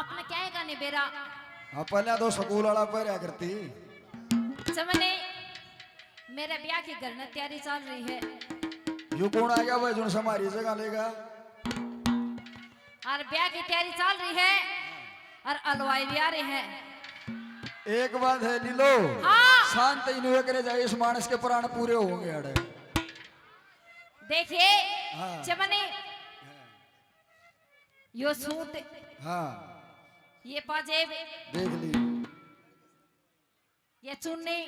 आपने क्या है गाने बेरा हाँ पहले तो स्कूल वाला पैर करती समझने मेरे ब्याह की घर में तैयारी चल रही है। यू कौन आ गया भाई जो हमारी जगह लेगा और ब्याह की तैयारी चल रही है और अलवाई भी आ रहे हैं। एक बात है लीलो हाँ। शांत इन्हें करे जाए इस मानस के प्राण पूरे होंगे अड़े देखिए हाँ। चमने यो सूट हाँ ये पाजेब देख ली ये चुन्नी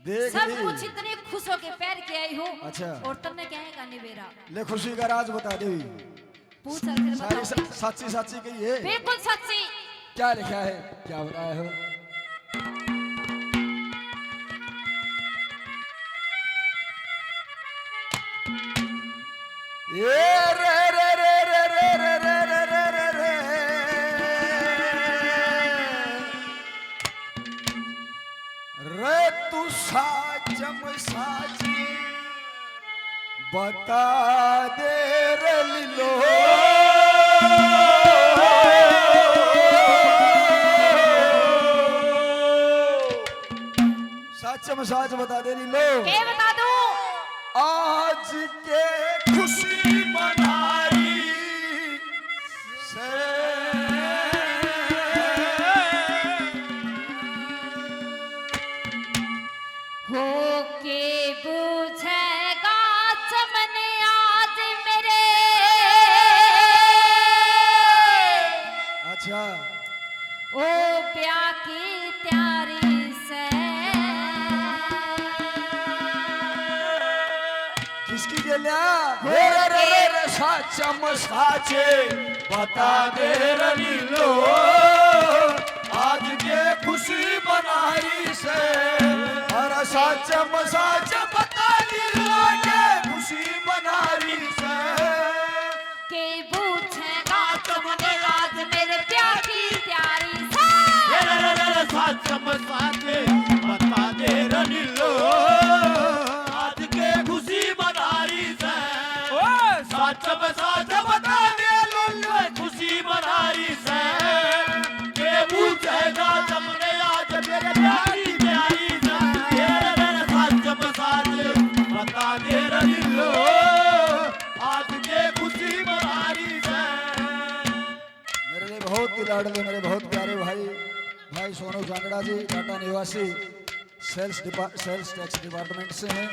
देख सब ली कुछ इतने खुश होके पैर के आई हूँ। अच्छा। और तुमने क्या है गाने बेरा ले खुशी का राज बता दे पूछ और फिर सारी बताओ। सच्ची सच्ची कही है बिल्कुल सच्ची। क्या लिखा है क्या बताया हो ये रे रे रे रे रे रे रे रे रे रे रे तू साचम साची बता दे रे लीलो साचम साच बता दे लीलो क्या बता दूं आज के खुशी मनाई से हो के बुझेगा चमने आज मेरे अच्छा ओ ब्याह की तैयारी से किसकी गेल्या रे रे रे रे रे साचम साचे बता दे रे लीलो आज के खुशी मनाई से अरे साचम साच बता लीलो के खुशी मनाई से के बुझेगा चमने आज मेरे ब्याह की तैयारी से साचम साचे बता दे रनीलो आज के खुशी मनारी से साचम साच बता दे लोलो खुशी मनारी से के पूछेगा तुमने आज मेरे प्यारी प्यारी से साचम साच बता दे रनीलो आज के खुशी मनारी से मेरे लिए बहुत ही लाडले मेरे बहुत प्यारे भाई भाई सोनू जांगड़ा जी टाटा निवासी सेल्स टैक्स डिपार्टमेंट से हैं।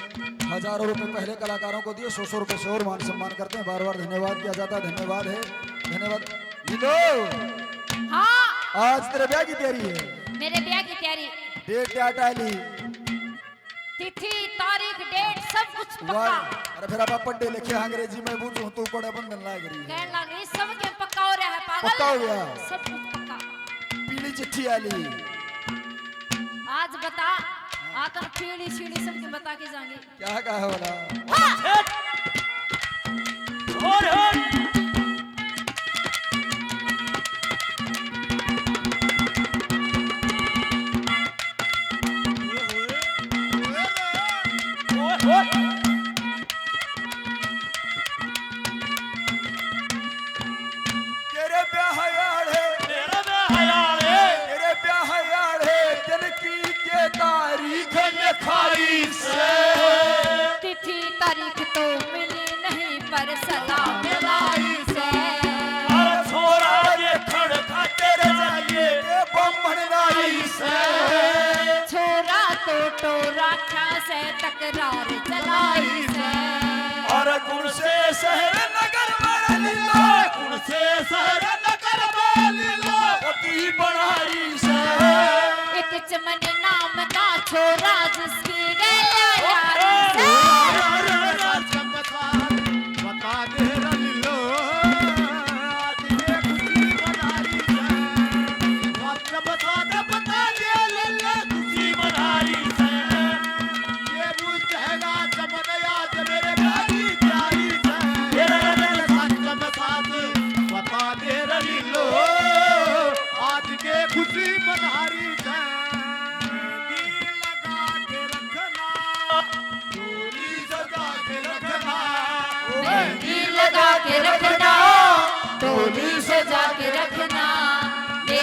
हजारों रुपए पहले कलाकारों को दिए 100 रुपए से और मान सम्मान करते हैं बार बार धन्यवाद किया जाता है धन्यवाद है धन्यवाद लीलो हाँ आज तेरे ब्याह की तैयारी है मेरे ब्याह की तैयारी डेट क्या डाली तिथि तारीख डेट सब कुछ वाह पक्का अरे फिर आप पढ़े लिखे अंग्रेजी में पूछूं तू कोड़े बंधन लाग रही है कहने लग रही सब के पक्का हो रहा है पागल पक्का हो गया सब कुछ पक्का। पीली चिट्ठी आली आज बता आकर पीढ़ी सीढ़ी सबके बता के जाएंगे। क्या कहा वाला और तेरे ब्याह यारे मेरा ख्याल है तेरे ब्याह यारे दिन की के तारीख लिखाई से तिथि तारीख तो मिली नहीं पर सलाम लाई से और छोरा ये खड़का तेरे जाइए के ब्राह्मण नाई से छोरा तो टोरा खा से तकरार चलाई से और गुण से शहर नगर बड़ा लीला गुण से सर नगर बालिलो पति बनाई से एक चमन नाम का छोरा जिसकी गया यारी से बता दे रलीलो आज ये खुशी मनारी से बता दे लल्ला खुशी मनारी से ये बुझेगा चमन आज मेरे प्यारी प्यारी से बता दे रलीलो आज के खुशी मनारी से दिल लगा के रखना डोली सजा के रखना मेहंदी लगा के रखना डोली सजा के रखना ले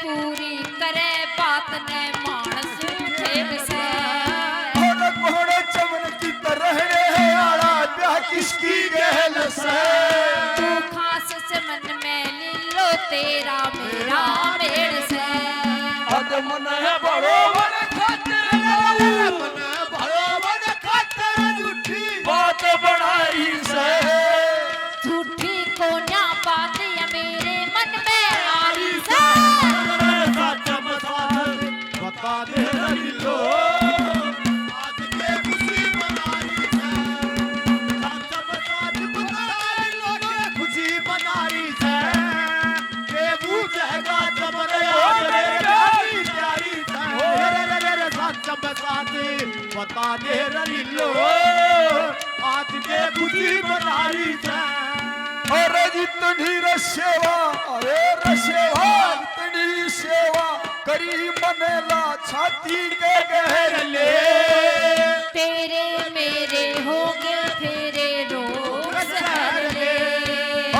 पूरी करे बात ने मानस ठेक से घोड़े घोड़े चमन की तरह रे आड़ा ब्याह किसकी गहल से तू खास चमन में लीलो तेरा मेरा मेड़ से अद मन है बड़ो मन खातिर झूठी बात बढ़ाई से झूठी को ना बात या मेरे मन में आई से बता दे लो आज के खुशी मनाई खुशी मनाई से के बूझेगा जबर बता दे लो आज के खुशी मनाई से अरे जितनी रसेवा अरे रसेवा इतनी सेवा करी मनेला छाती के गहरे तेरे मेरे होंगे फेरे रोज सहले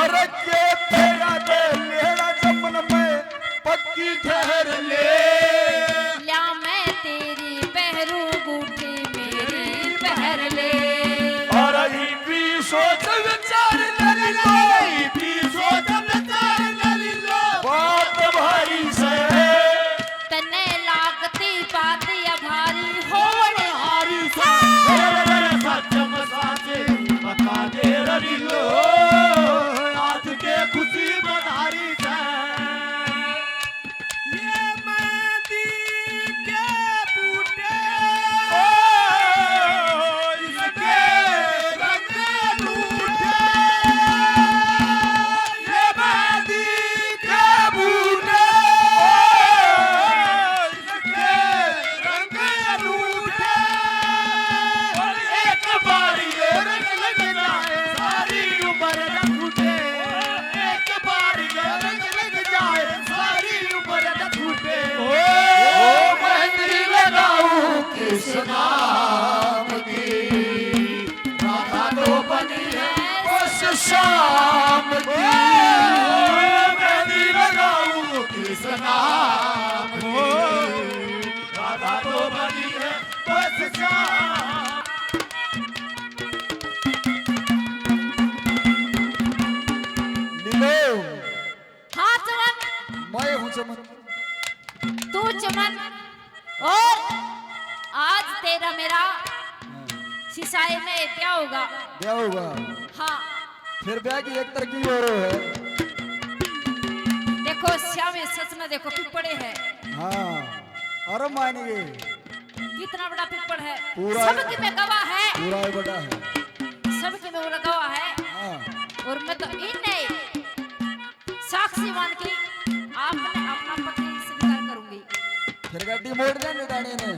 अरे के तेरा दे लेना जमन में पक्की ठहर ले या मैं तेरी पहरू बूटी मेरी पहर ले अरे भी सोच विचार ले लो भी सोच विचार ले लो बात भारी से तने लागती बात या भारी होने हारी से सचम साचे बता दे लो आज के खुशी मनारी से ये मेहंदी के बूटे इसके रंग लूटे ये मेहंदी के बूटे इसके रंग लूटे और एक बारी ये रंग लग जाए सारी उम्र न छूटे एक बारी ये रंग लग जाए सारी उम्र न छूटे ओ मेहंदी लगाऊं किस नाम की राधा तो बनी है उस शाम की मेहंदी लगाऊं किस नाम की राधा तो बनी है बस शाम नीलो हाँ चमन मैं हूँ चमन तू चमन और आज तेरा मेरा सिसाए में क्या होगा क्या होगा हाँ फिर ब्याह की एक तरकीब और है देखो श्याम सच में देखो पिपड़े है हाँ अरे मानेंगे कितना बड़ा पिपड़ है पूरा- सबकी में गवाह है पूरा ही बड़ा है सबकी में वो गवाह है हाँ और मैं तो इन्हें साक्षी मान के आपने अपना पति स्वीकार करूंगी फिर गड्डी मोड़ दे निदाने ने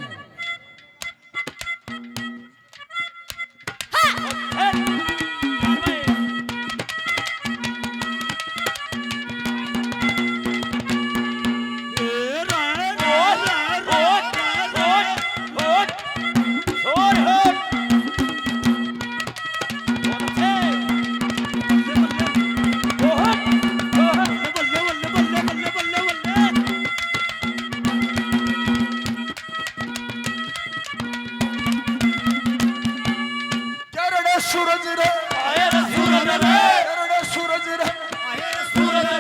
सूरज रे किरण सूरज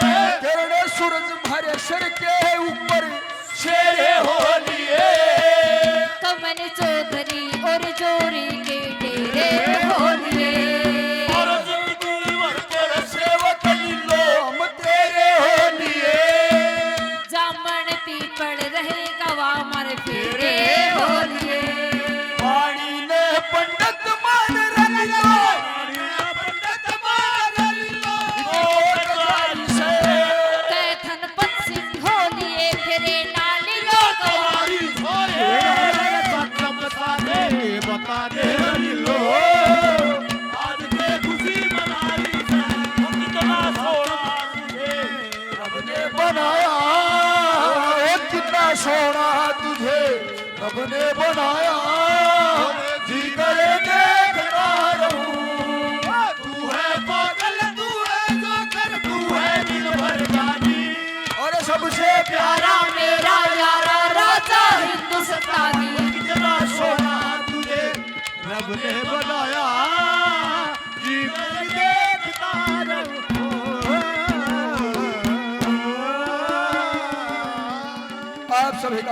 रे किरण सूरज भरे सर के ऊपर शेरे हो लिए कमन चौधरी और जोरी के डेरे हो लिए सेवक लो हम तेरे हो लिए जामन पीपड़ रहे गवा मर फेरे हो लिए पानी ने पंडित मान रख लो कैथन पक्षी हो लिए फिरे नाली लोग बता दे लो आज के खुशी मनाई कितना सोना रब ने बनाया ओ कितना सोना तुझे रब ने बनाया जी करे देखता रहूं तू है पागल तू है जोकर तू है दिल भर जानी और सबसे प्यारा सभी का